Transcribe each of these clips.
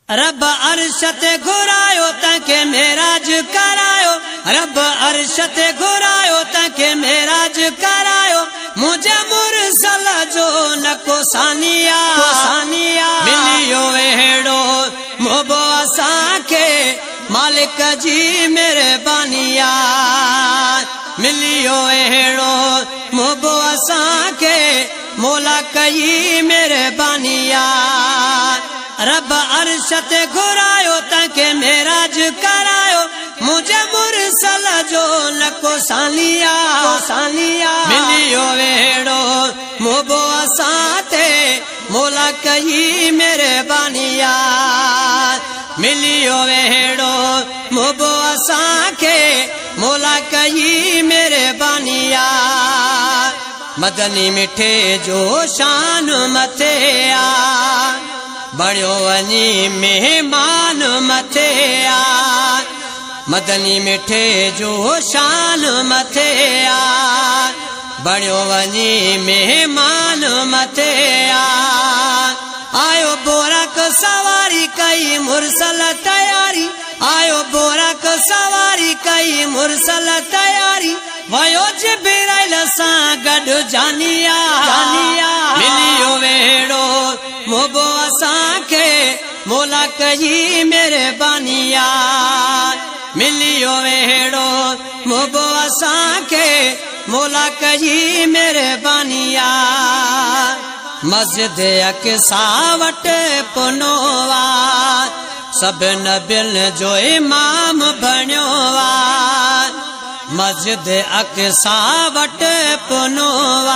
रब अर्श ते घुरायो तंखे मेराज करायो, रब अर्श ते घुरायो तंखे मेराज करायो, मुझे मुरसल जो न को सानिया मिलियो वेड़ो मोबो असांखे मालिक जी मेहरबानिया, मिलियो वेड़ो मोबो असांखे मौला कई मेहरबानिया। रब अर्श ते घुरायो तंखे मेराज करायो, मुझे मुरसल जो न को सानिया मिलियो वेड़ो मोबो असां ते मौला कई मेहरबानिया, मिलियो वेड़ो मोबो असांखे मौला कई मेहरबानिया। मदनी मिठे जो शान मथे आ, बणियो वञी मेहमान मथे आ, मदनी मिठे जो शान मथे आ, बणियो वञी मेहमान मथे आ। आयो बोरक सवारी कई मुरसल तयारी, आयो बोरक सवारी कई मुरसल तयारी, वयो जिब्राइल सां गॾु जानिया मिलियो वेड़ो मोबो असांखे मौला कई मेहरबानिया, मिलियो वेड़ो मोबो असांखे मौला कई मेहरबानिया। मस्जिद अक़सा वटि पुनो आ, सभु नबियुनि जो इमाम बणियो आ, मस्जिद अक़सा वटि पुनो आ,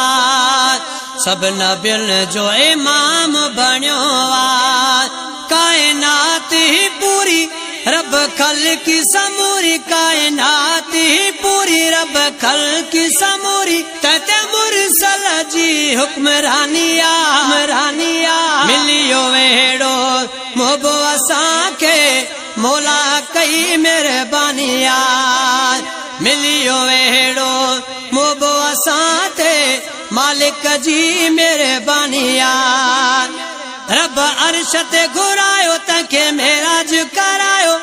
सभु नबियुनि जो इमाम बणियो आ। कायनात ही पूरी रब ख़ल्क़ी समूरी, कायनात ही पूरी रब ख़ल्क़ी समूरी, तते मुरसल जी हुक्मरानिया मिलियो वेड़ो मोबो असांखे मौला कई मेहरबानिया, मिलियो वेड़ो मोबो असां ते मालिक जी मेहरबानिया। रब अर्श ते घुरायो तंखे मेराज करायो,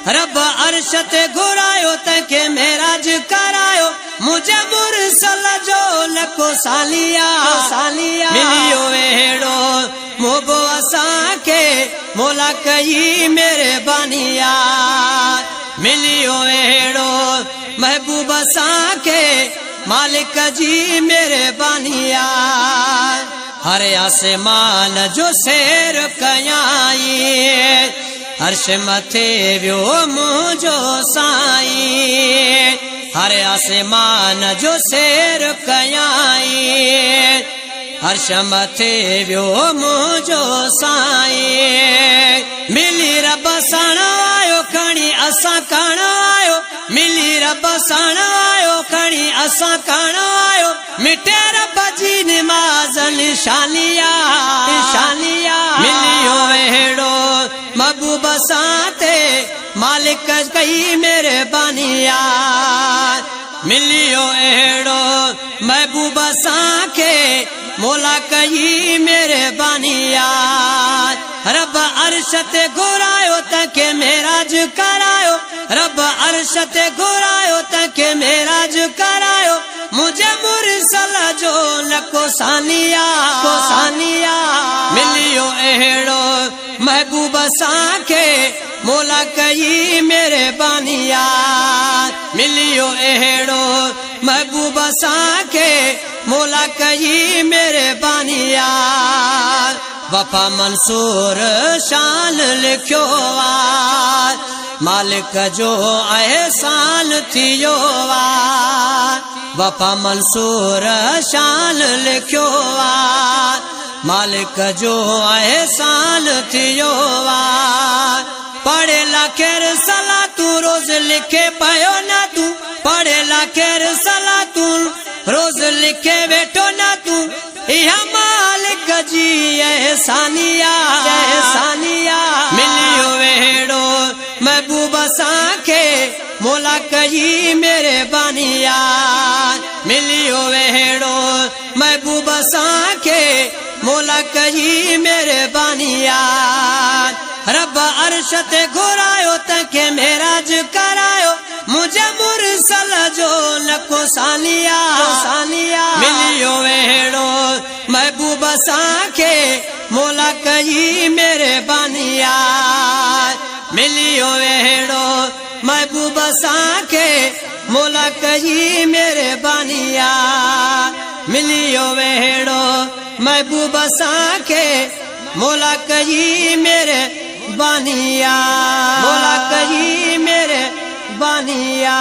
रब अर्श ते घुरायो तंखे मेराज करायो, मुझे मुरसल जो न को सालिया मिलियो वेड़ो मोबो असांखे मौला कई मेहरबानिया, मिलियो वेड़ो महबूब असांखे मालिक जी मेहरबानिया। हर आसमान जो सैर कयाई, अर्श मथे वियो मुंहिंजो साईं, हर आसमान जो सैर कयाई, अर्श मथे वियो मुंहिंजो साईं। मिली रब साण आयो खणी असां काण आयो, मिली रब साण आयो खणी असां काण आयो, मिटे रब जी निमाज़ निशानिया मिलियो वेड़ो महबूब सां ते मालिक कई मेहरबानिया, मिलियो अहिड़ो महबूब असांखे मौला कई मेहरबानिया। रब अर्श ते घुरायो तंखे मेराज करायो, रब अर्श ते घुरायो तंखे मेराज करायो, मुझे मुरसल जो न को सानिया मिलियो अहिड़ो महबूब असांखे मौला कई मेहरबानिया, मिलियो अहिड़ो महबूब असांखे मौला कई मेहरबानिया। वफा मंसूर शान लिखियो आ, मालिक जो एहसान थियो आ, वफा मंसूर शान लिखियो आ, मालिक जो एहसान थियो आ। पढ़े लाखेर सला तू रोज लिखे पयो ना तू, पढ़े लाखेर सला तू रोज लिखे वेठो ना तू, इहा मालिक जी एहसानिया मिलियो वेड़ो महबूब असांखे मौला कई मेहरबानिया, मिलियो वेड़ो महबूब असांखे मौला कई मेहरबानिया। रब अर्श ते घुरायो तंखे मेराज करायो मुझे मुरसल जो लको सानिया मिलियो वेड़ो महबूब साखे मोला कही मेरे बानिया मिलियो वेड़ो महबूब साखे मोला कही मेरे बानिया मिलियो वेड़ो महबूब साखे मोला कही मेरे बानिया मोला कही मेरे बानिया।